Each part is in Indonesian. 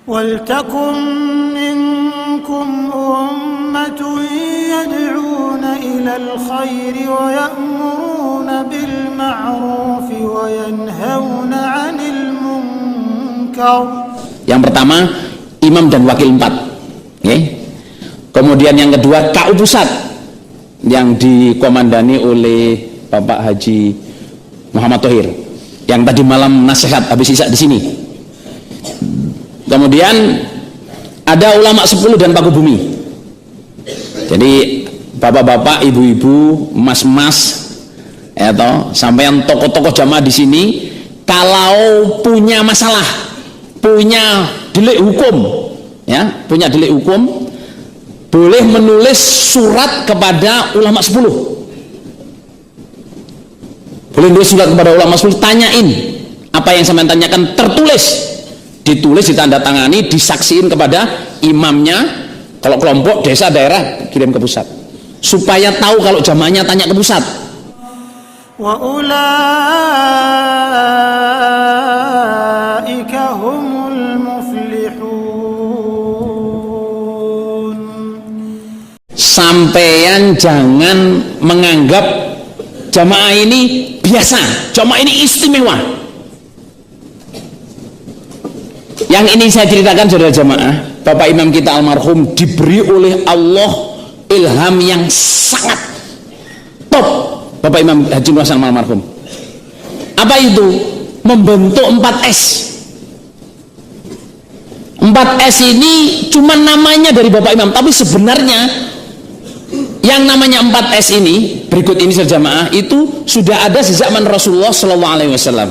وَلْتَكُنْ مِنْكُمْ أُمَّةٌ يَدْعُونَ إِلَى الْخَيْرِ وَيَأْمُرُونَ بِالْمَعْرُوفِ وَيَنْهَوْنَ عَنِ الْمُنْكَرِ. Yang pertama, imam dan wakil 4. Okay. Kemudian yang kedua, KU pusat yang dikomandani oleh Bapak Haji Muhammad Thohir yang tadi malam nasihat habis isya di sini. Kemudian ada ulama 10 dan Paku Bumi. Jadi bapak-bapak, ibu-ibu, mas-mas, atau sampean tokoh-tokoh jamaah di sini, kalau punya masalah, punya delik hukum, ya, punya delik hukum, boleh menulis surat kepada ulama 10. Boleh menulis surat kepada ulama 10, tanyain apa yang sampean tanyakan, tertulis, ditulis, ditandatangani, disaksiin kepada imamnya. Kalau kelompok, desa, daerah, kirim ke pusat supaya tahu kalau jamaahnya tanya ke pusat. Wa ulaika humul muflihun. Sampean jangan menganggap jamaah ini biasa, jamaah ini istimewa. Yang ini saya ceritakan, saudara jamaah, Bapak Imam kita almarhum diberi oleh Allah ilham yang sangat top. Bapak Imam Haji Nur Hasan almarhum, apa itu? Membentuk 4S. 4S ini cuma namanya dari Bapak Imam, tapi sebenarnya yang namanya 4S ini, berikut ini saudara jamaah, itu sudah ada sejak zaman Rasulullah SAW.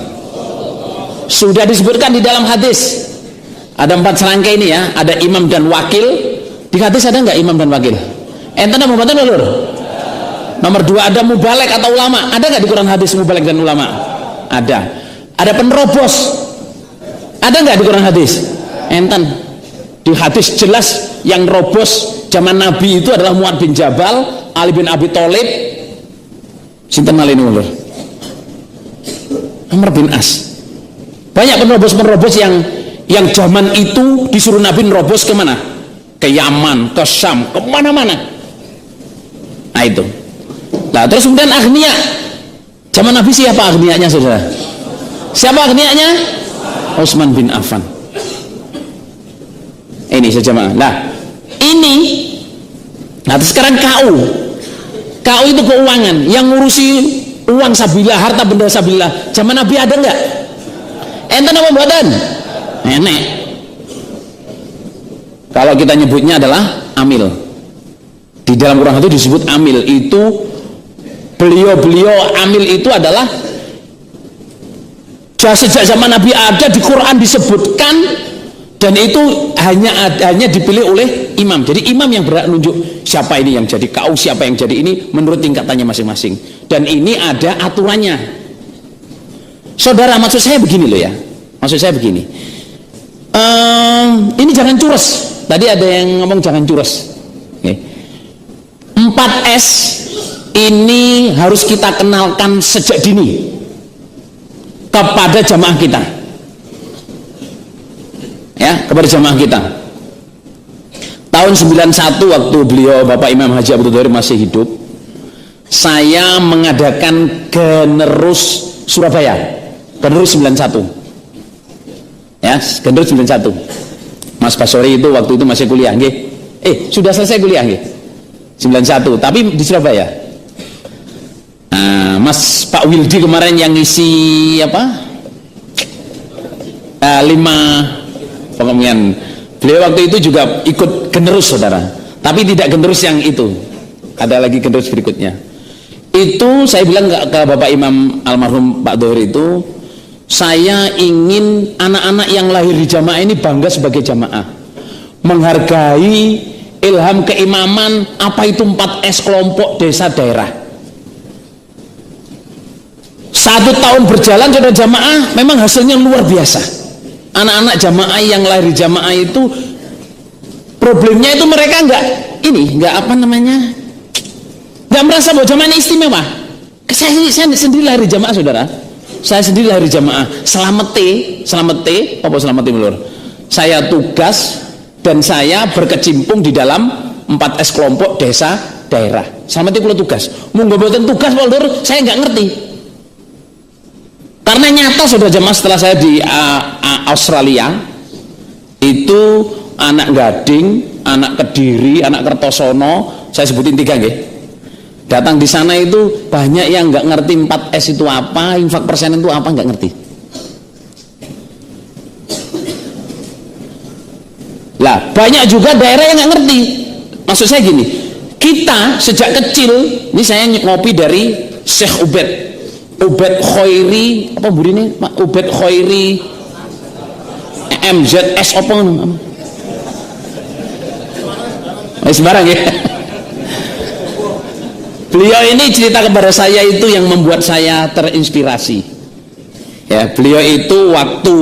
Sudah disebutkan di dalam hadis. Ada 4 serangkai ini ya, ada imam dan wakil. Di hadis ada nggak imam dan wakil? Enten apa mboten lur? Nomor 2 ada mubalek atau ulama. Ada nggak di Quran hadis mubalek dan ulama? Ada. Ada penerobos. Ada nggak di Quran hadis? Enten. Di hadis jelas yang robos zaman Nabi itu adalah Mu'ad bin Jabal, Ali bin Abi Thalib, sinten malih lur? Amr bin As. Banyak penerobos-penerobos yang zaman itu disuruh Nabi nerobos kemana? Ke Yaman, ke Syam, kemana-mana. Nah itu. Nah terus kemudian aghnia. Zaman Nabi siapa aghnianya saudara? Siapa aghnianya? Utsman bin Affan. Ini sejamaah. Nah ini. Nah terus sekarang KU. KU itu keuangan yang ngurusi uang sabilah, harta benda sabilah. Zaman Nabi ada nggak? Enten apa mboten? Nenek. Kalau kita nyebutnya adalah amil. Di dalam Quran itu disebut amil. Itu beliau amil itu adalah sejak zaman Nabi ada, di Quran disebutkan, dan itu hanya dipilih oleh imam. Jadi imam yang berhak nunjuk siapa ini yang jadi KU, siapa yang jadi ini menurut tingkatannya masing-masing. Dan ini ada aturannya. Saudara, maksud saya begini loh ya. Maksud saya begini. Ini jangan curus. Tadi ada yang ngomong jangan curus. Okay. 4S ini harus kita kenalkan sejak dini kepada jamaah kita. Ya, kepada jamaah kita. Tahun 91 waktu beliau Bapak Imam Haji Abdul Thohir masih hidup, saya mengadakan Generus Surabaya. Generus 91. Ya, Generus 91. Mas Basori itu waktu itu masih kuliah, nggih. Sudah selesai kuliah, nggih. 91, tapi di Surabaya. Nah, Mas Pak Wildi kemarin yang ngisi apa? 5 pengumuman. Beliau waktu itu juga ikut Generus, saudara. Tapi tidak Generus yang itu. Ada lagi Generus berikutnya. Itu saya bilang ke Bapak Imam almarhum Pak Thohir itu, saya ingin anak-anak yang lahir di jamaah ini bangga sebagai jamaah, menghargai ilham keimaman. Apa itu 4S kelompok desa daerah. 1 tahun berjalan saudara jamaah, memang hasilnya luar biasa. Anak-anak jamaah yang lahir di jamaah itu, problemnya itu mereka nggak merasa bahwa jamaah ini istimewa. Saya sendiri lahir di jamaah saudara. Saya sendiri lahir di jamaah. Selamat T, apa selamat T lur? saya tugas dan saya berkecimpung di dalam 4S kelompok desa daerah. Sama itu tugas. Munggo mboten tugas Lur, saya nggak ngerti. Karena nyata sudah jemaah setelah saya di Australia itu anak Gading, anak Kediri, anak Kertosono, saya sebutin 3 nggih. Datang di sana itu banyak yang nggak ngerti 4S itu apa, infak persen itu apa, nggak ngerti. Lah banyak juga daerah yang nggak ngerti. Maksud saya gini, kita sejak kecil, ini saya ngopi dari Syekh Ubed Khoiri, apa buri ini? Ubed Khoiri MZS apa namanya? Sembarang ya. Beliau ini cerita kepada saya itu yang membuat saya terinspirasi. Ya, beliau itu waktu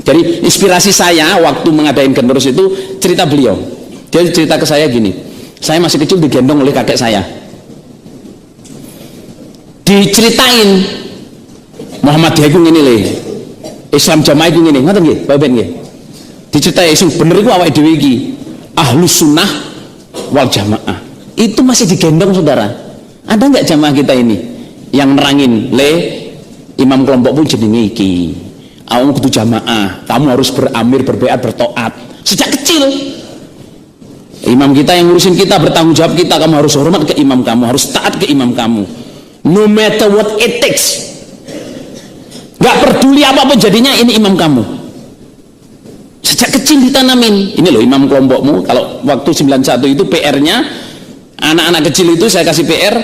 jadi inspirasi saya waktu mengadain generus itu cerita beliau. Dia cerita ke saya gini, saya masih kecil digendong oleh kakek saya. Diceritain Muhammadiyah itu ngene lho. Islam Jamaah itu ngene, ngoten nggih, Bapak nggih. Diceritain sing bener iku awake dhewe iki Ahlus Sunnah wal Jamaah. Itu masih digendong saudara. Ada nggak jamaah kita ini yang nerangin, le imam kelompok pun jenenge iki. Kamu kudu jamaah, kamu harus beramir, berbeat, bertoat sejak kecil. Imam kita yang ngurusin kita, bertanggung jawab kita, kamu harus hormat ke imam kamu, harus taat ke imam kamu, no matter what it takes. Gak peduli apapun jadinya, ini imam kamu. Sejak kecil ditanamin. Ini loh imam kelompokmu. Kalau waktu 91 itu PR-nya anak-anak kecil itu saya kasih PR,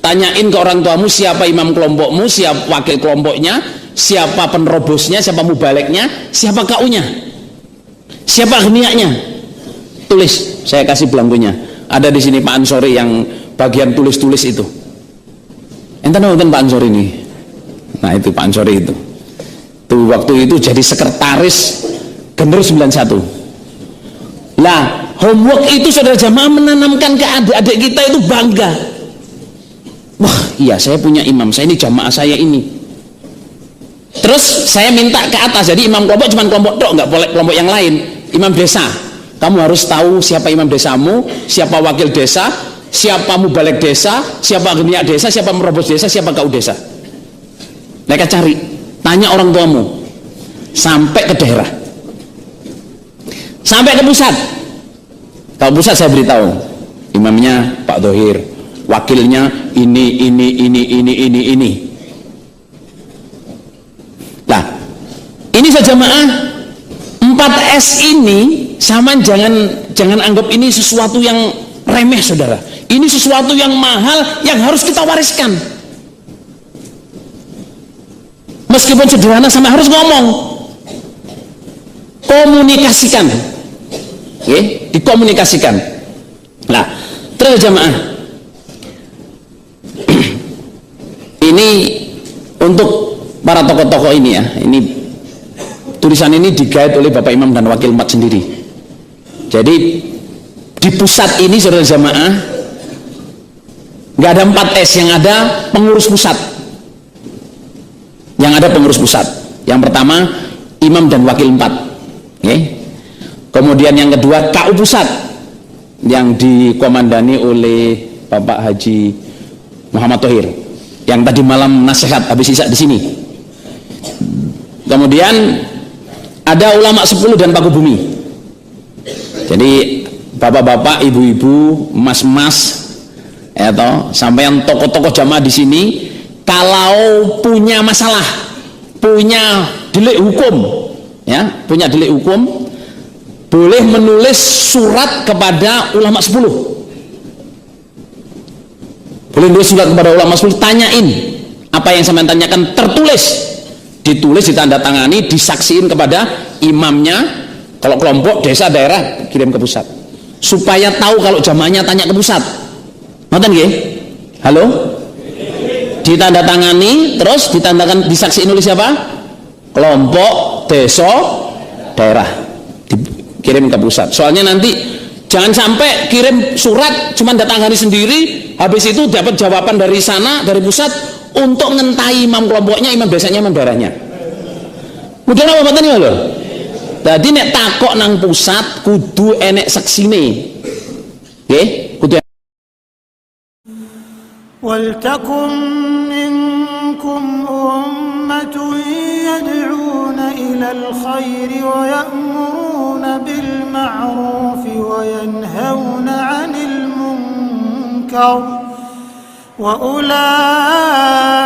tanyain ke orang tuamu siapa imam kelompokmu, siapa wakil kelompoknya, siapa penerobosnya, siapa mubaleknya, siapa kaunya, siapa agnianya. Tulis, saya kasih belangkunya. Ada di sini Pak Ansori yang bagian tulis-tulis itu. Enten nonton Pak Ansori ini. Nah itu Pak Ansori itu. Tuh waktu itu jadi sekretaris Generus 91. Lah, homework itu saudara jamaah menanamkan ke adik-adik kita itu bangga. Wah, iya saya punya imam, saya ini jamaah saya ini. Terus saya minta ke atas, jadi imam kelompok cuma kelompok tok, nggak boleh kelompok yang lain. Imam desa, kamu harus tahu siapa imam desamu, siapa wakil desa, siapa mubalek desa, siapa agniya desa, siapa merobos desa, siapa kau desa. Mereka cari, tanya orang tuamu, sampai ke daerah, sampai ke pusat. Kalau pusat saya beritahu, imamnya Pak Dohir, wakilnya ini. Nah, ini saja jamaah 4S ini sama jangan anggap ini sesuatu yang remeh saudara. Ini sesuatu yang mahal yang harus kita wariskan. Meskipun sederhana sama harus ngomong. Komunikasikan. Oke, dikomunikasikan. Nah, terus jamaah. Ini untuk para tokoh-tokoh ini ya. Ini tulisan ini digait oleh Bapak Imam dan Wakil 4 sendiri. Jadi di pusat ini saudara jamaah nggak ada 4S, yang ada pengurus pusat. Yang ada pengurus pusat. Yang pertama Imam dan Wakil 4. Okay. Kemudian yang kedua KU pusat yang dikomandani oleh Bapak Haji Muhammad Thohir yang tadi malam nasihat habis isak di sini. Kemudian ada ulama 10 dan Paku Bumi. Jadi bapak-bapak, ibu-ibu, mas-mas, ya toh, sampai yang tokoh-tokoh jamaah di sini, kalau punya masalah, punya delik hukum, ya, punya delik hukum, boleh menulis surat kepada ulama 10. Boleh menulis surat kepada ulama 10, tanyain apa yang saya tanyakan, tertulis. Ditulis, ditandatangani, disaksiin kepada imamnya. Kalau kelompok desa daerah kirim ke pusat supaya tahu kalau jamaahnya tanya ke pusat. Ngoten nggih? Halo? Ditandatangani, terus disaksiin oleh siapa? Kelompok desa daerah, dikirim ke pusat. Soalnya nanti jangan sampai kirim surat cuma datangani sendiri, habis itu dapat jawaban dari sana, dari pusat, untuk ngentai imam kelompoknya, imam desanya, imam daerahnya. Mudah apa ini loh? Dadi nek takok nang pusat kudu enek seksine. Nggih, kudu. ولتكن منكم أمة يدعون إلى الخير ويأمرون بالمعروف وينهون عن المنكر وأولئك